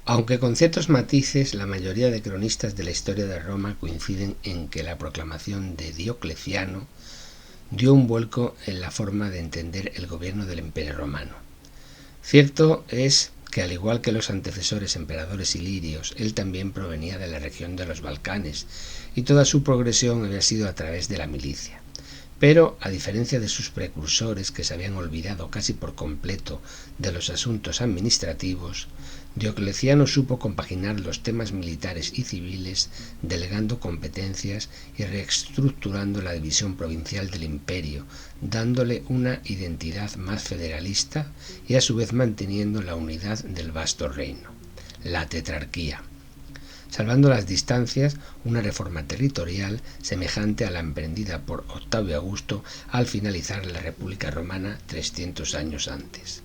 Aunque con ciertos matices, la mayoría de cronistas de la historia de Roma coinciden en que la proclamación de Diocleciano dio un vuelco en la forma de entender el gobierno del Imperio Romano. Cierto es que, al igual que los antecesores emperadores ilirios, él también provenía de la región de los Balcanes, y toda su progresión había sido a través de la milicia. Pero, a diferencia de sus precursores, que se habían olvidado casi por completo de los asuntos administrativos, Diocleciano supo compaginar los temas militares y civiles, delegando competencias y reestructurando la división provincial del imperio, dándole una identidad más federalista y a su vez manteniendo la unidad del vasto reino, la tetrarquía, salvando las distancias, una reforma territorial semejante a la emprendida por Octavio Augusto al finalizar la República Romana 300 años antes.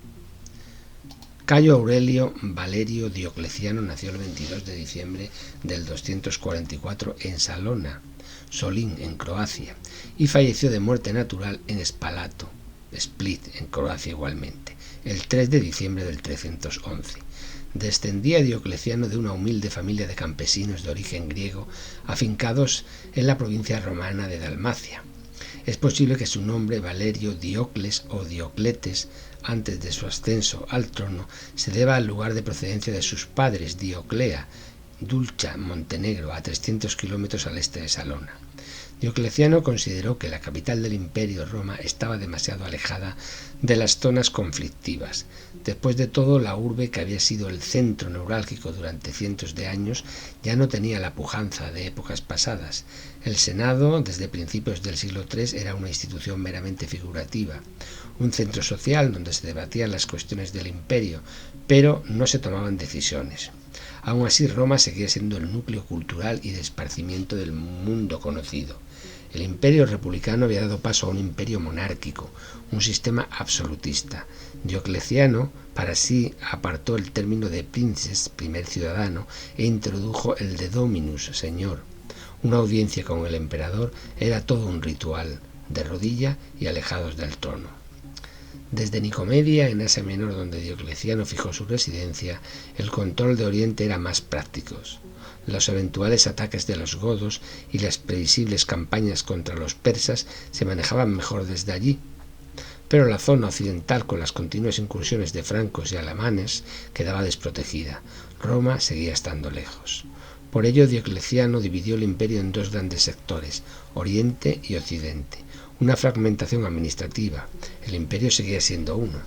Cayo Aurelio Valerio Diocleciano nació el 22 de diciembre del 244 en Salona, Solín, en Croacia, y falleció de muerte natural en Spalato, Split, en Croacia igualmente, el 3 de diciembre del 311. Descendía Diocleciano de una humilde familia de campesinos de origen griego afincados en la provincia romana de Dalmacia. Es posible que su nombre, Valerio Diocles o Diocletes, antes de su ascenso al trono, se deba al lugar de procedencia de sus padres, Dioclea, Dulcha, Montenegro, a 300 kilómetros al este de Salona. Diocleciano consideró que la capital del imperio, Roma, estaba demasiado alejada de las zonas conflictivas. Después de todo, la urbe, que había sido el centro neurálgico durante cientos de años, ya no tenía la pujanza de épocas pasadas. El Senado, desde principios del siglo III, era una institución meramente figurativa, un centro social donde se debatían las cuestiones del imperio, pero no se tomaban decisiones. Aún así, Roma seguía siendo el núcleo cultural y de esparcimiento del mundo conocido. El imperio republicano había dado paso a un imperio monárquico, un sistema absolutista. Diocleciano, para sí, apartó el término de princes, primer ciudadano, e introdujo el de dominus, señor. Una audiencia con el emperador era todo un ritual, de rodilla y alejados del trono. Desde Nicomedia, en Asia Menor, donde Diocleciano fijó su residencia, el control de Oriente era más práctico. Los eventuales ataques de los godos y las previsibles campañas contra los persas se manejaban mejor desde allí. Pero la zona occidental, con las continuas incursiones de francos y alemanes, quedaba desprotegida. Roma seguía estando lejos. Por ello, Diocleciano dividió el imperio en dos grandes sectores, Oriente y Occidente. Una fragmentación administrativa. El imperio seguía siendo uno.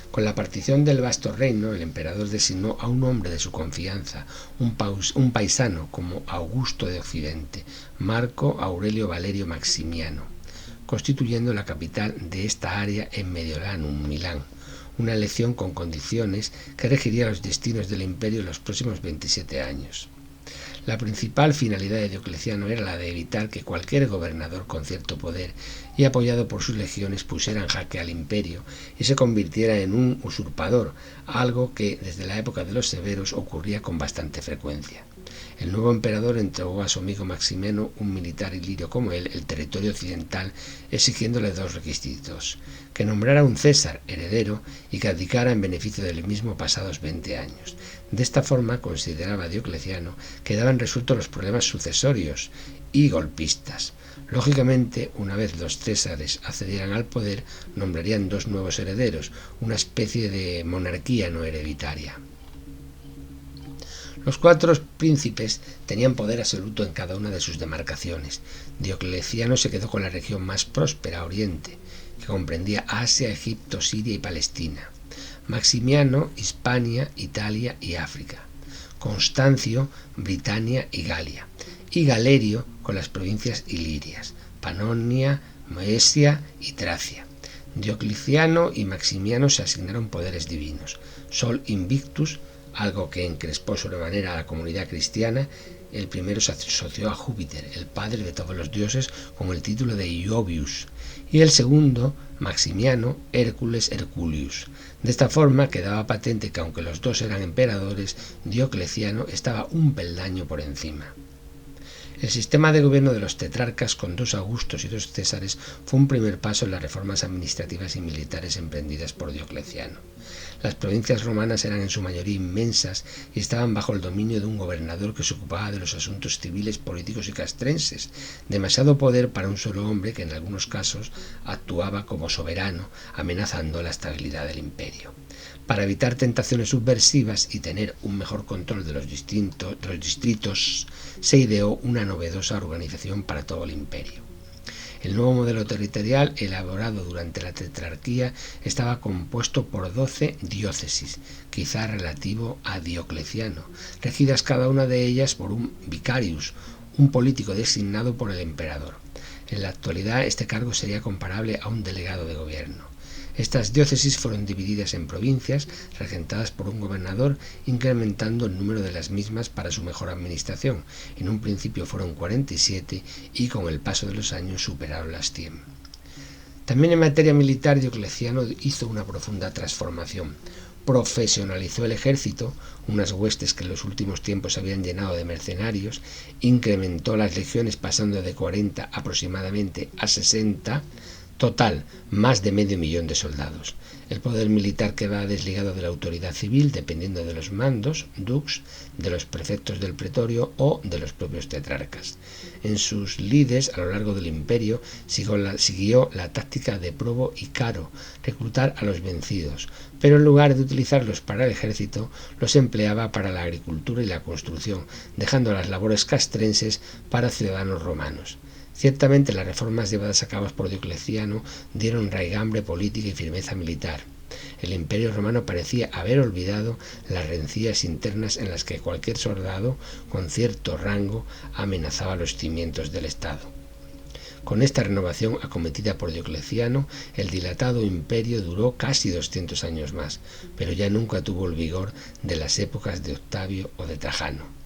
Con la partición del vasto reino, el emperador designó a un hombre de su confianza, un paisano como Augusto de Occidente, Marco Aurelio Valerio Maximiano, constituyendo la capital de esta área en Mediolanum, Milán, una elección con condiciones que regiría los destinos del imperio en los próximos 27 años. La principal finalidad de Diocleciano era la de evitar que cualquier gobernador con cierto poder y apoyado por sus legiones pusiera en jaque al imperio y se convirtiera en un usurpador, algo que desde la época de los severos ocurría con bastante frecuencia. El nuevo emperador entregó a su amigo Maximiano, un militar ilirio como él, el territorio occidental, exigiéndole dos requisitos: que nombrara un César heredero y que abdicara en beneficio del mismo pasados 20 años. De esta forma, consideraba Diocleciano, quedaban resueltos los problemas sucesorios y golpistas. Lógicamente, una vez los césares accedieran al poder, nombrarían dos nuevos herederos, una especie de monarquía no hereditaria. Los cuatro príncipes tenían poder absoluto en cada una de sus demarcaciones. Diocleciano se quedó con la región más próspera, Oriente, que comprendía Asia, Egipto, Siria y Palestina. Maximiano, Hispania, Italia y África. Constancio, Britania y Galia. Y Galerio con las provincias ilirias, Panonia, Moesia y Tracia. Diocleciano y Maximiano se asignaron poderes divinos. Sol Invictus, algo que encrespó sobremanera a la comunidad cristiana. El primero se asoció a Júpiter, el padre de todos los dioses, con el título de Iovius, y el segundo, Maximiano, Hércules Herculius. De esta forma quedaba patente que, aunque los dos eran emperadores, Diocleciano estaba un peldaño por encima. El sistema de gobierno de los tetrarcas, con 2 Augustos y 2 Césares, fue un primer paso en las reformas administrativas y militares emprendidas por Diocleciano. Las provincias romanas eran en su mayoría inmensas y estaban bajo el dominio de un gobernador que se ocupaba de los asuntos civiles, políticos y castrenses, demasiado poder para un solo hombre que en algunos casos actuaba como soberano, amenazando la estabilidad del imperio. Para evitar tentaciones subversivas y tener un mejor control de los distritos, se ideó una novedosa organización para todo el imperio. El nuevo modelo territorial, elaborado durante la tetrarquía, estaba compuesto por 12 diócesis, quizá relativo a Diocleciano, regidas cada una de ellas por un vicarius, un político designado por el emperador. En la actualidad, este cargo sería comparable a un delegado de gobierno. Estas diócesis fueron divididas en provincias, regentadas por un gobernador, incrementando el número de las mismas para su mejor administración. En un principio fueron 47 y con el paso de los años superaron las 100. También en materia militar, Diocleciano hizo una profunda transformación. Profesionalizó el ejército, unas huestes que en los últimos tiempos se habían llenado de mercenarios, incrementó las legiones pasando de 40 aproximadamente a 60, total, más de 500.000 de soldados. El poder militar quedaba desligado de la autoridad civil, dependiendo de los mandos, dux, de los prefectos del pretorio o de los propios tetrarcas. En sus lides a lo largo del imperio siguió la táctica de Probo y Caro, reclutar a los vencidos, pero en lugar de utilizarlos para el ejército, los empleaba para la agricultura y la construcción, dejando las labores castrenses para ciudadanos romanos. Ciertamente las reformas llevadas a cabo por Diocleciano dieron raigambre política y firmeza militar. El imperio romano parecía haber olvidado las rencillas internas en las que cualquier soldado con cierto rango amenazaba los cimientos del Estado. Con esta renovación acometida por Diocleciano, el dilatado imperio duró casi 200 años más, pero ya nunca tuvo el vigor de las épocas de Octavio o de Trajano.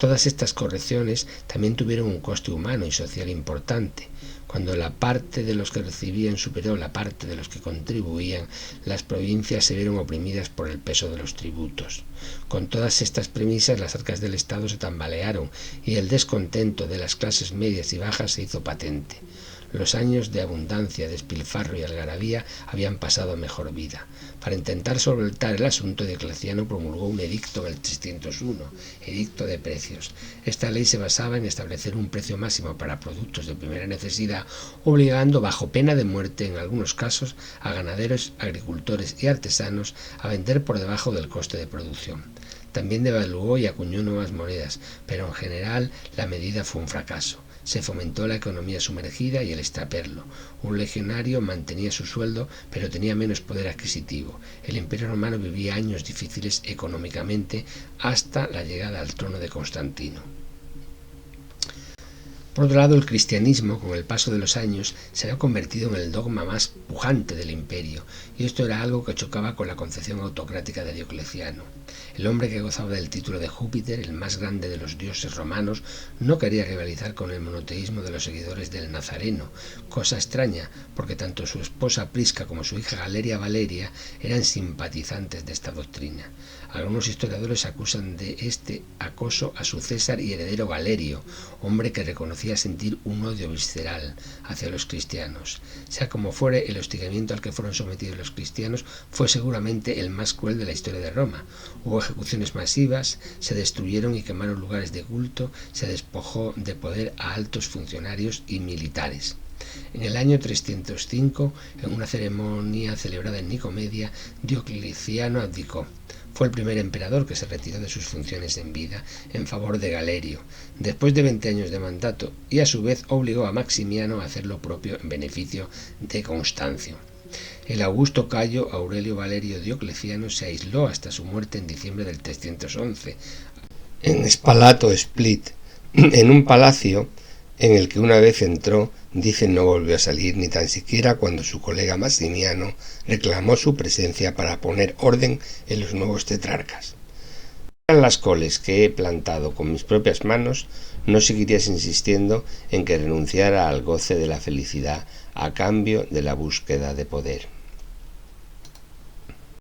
Todas estas correcciones también tuvieron un coste humano y social importante. Cuando la parte de los que recibían superó la parte de los que contribuían, las provincias se vieron oprimidas por el peso de los tributos. Con todas estas premisas, las arcas del Estado se tambalearon y el descontento de las clases medias y bajas se hizo patente. Los años de abundancia, despilfarro y algarabía habían pasado a mejor vida. Para intentar solventar el asunto, Diocleciano promulgó un edicto en el 301, edicto de precios. Esta ley se basaba en establecer un precio máximo para productos de primera necesidad, obligando bajo pena de muerte en algunos casos a ganaderos, agricultores y artesanos a vender por debajo del coste de producción. También devaluó y acuñó nuevas monedas, pero en general la medida fue un fracaso. Se fomentó la economía sumergida y el extraperlo. Un legionario mantenía su sueldo, pero tenía menos poder adquisitivo. El imperio romano vivía años difíciles económicamente hasta la llegada al trono de Constantino. Por otro lado, el cristianismo, con el paso de los años, se había convertido en el dogma más pujante del imperio, y esto era algo que chocaba con la concepción autocrática de Diocleciano. El hombre que gozaba del título de Júpiter, el más grande de los dioses romanos, no quería rivalizar con el monoteísmo de los seguidores del Nazareno, cosa extraña, porque tanto su esposa Prisca como su hija Galeria Valeria eran simpatizantes de esta doctrina. Algunos historiadores acusan de este acoso a su César y heredero Galerio, hombre que reconocía sentir un odio visceral hacia los cristianos. Sea como fuere, el hostigamiento al que fueron sometidos los cristianos fue seguramente el más cruel de la historia de Roma. Hubo ejecuciones masivas, se destruyeron y quemaron lugares de culto, se despojó de poder a altos funcionarios y militares. En el año 305, en una ceremonia celebrada en Nicomedia, Diocleciano abdicó. Fue el primer emperador que se retiró de sus funciones en vida en favor de Galerio, después de 20 años de mandato, y a su vez obligó a Maximiano a hacer lo propio en beneficio de Constancio. El augusto Cayo Aurelio Valerio Diocleciano se aisló hasta su muerte en diciembre del 311, en Spalato Split, en un palacio en el que una vez entró, dicen no volvió a salir ni tan siquiera cuando su colega Maximiano reclamó su presencia para poner orden en los nuevos tetrarcas. Eran las coles que he plantado con mis propias manos, no seguirías insistiendo en que renunciara al goce de la felicidad a cambio de la búsqueda de poder.